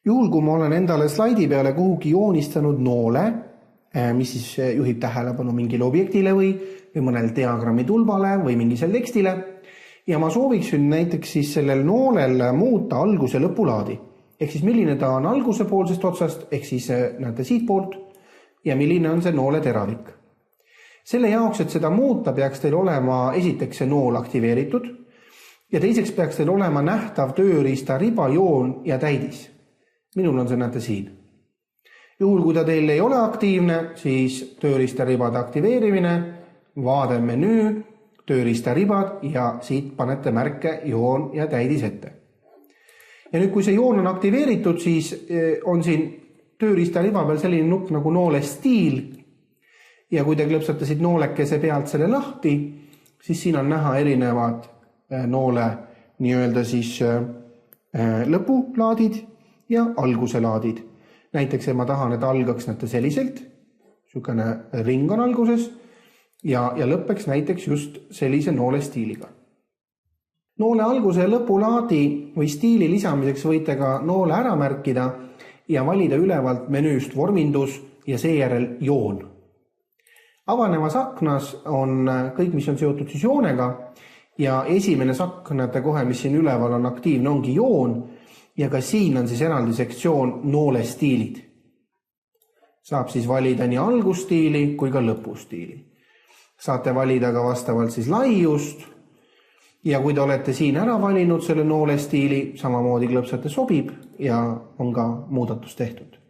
Juhul, kui ma olen endale slaidi peale kuhugi joonistanud noole, mis siis juhib tähelepanu mingile objektile või mõnel diagrammi tulbale või mingisele tekstile, ja ma sooviksin näiteks siis sellel noolel muuta algus- ja lõpulaadi. Ehk siis milline ta on alguse poolsest otsast, ehk siis näete siit poolt, ja milline on see noole teravik. Selle jaoks, et seda muuta, peaks teil olema esiteks see nool aktiveeritud ja teiseks peaks teil olema nähtav tööriista riba, joon ja täidis. Minul on see näete siin. Juhul, kui ta teil ei ole aktiivne, siis tööriista ribade aktiveerimine, vaade menüü, tööriista ribad ja siit panete märke joon ja täidis ette. Ja nüüd, kui see joon on aktiveeritud, siis on siin tööriista riba peal selline nupp nagu noole stiil ja kui te klõpsate siit noolekese pealt selle lahti, siis siin on näha erinevad noole nii-öelda siis lõpulaadid ja alguse laadid. Näiteks ma tahan, et algaks näete selliselt, niisugune ring on alguses ja lõppeks näiteks just sellise noole stiiliga. Noole alguse ja lõpulaadi või stiili lisamiseks võite ka noole ära märkida ja valida ülevalt menüüst vormindus ja seejärel joon. Avanevas aknas on kõik, mis on seotud siis joonega ja esimene sakk, näete kohe, mis siin üleval on aktiivne, ongi joon ja ka siin on siis eraldi sektsioon noole stiilid. Saab siis valida nii algusstiili kui ka lõpustiili. Saate valida ka vastavalt siis laiust ja kui te olete siin ära valinud selle noole stiili, samamoodi klõpsate sobib ja on ka muudatus tehtud.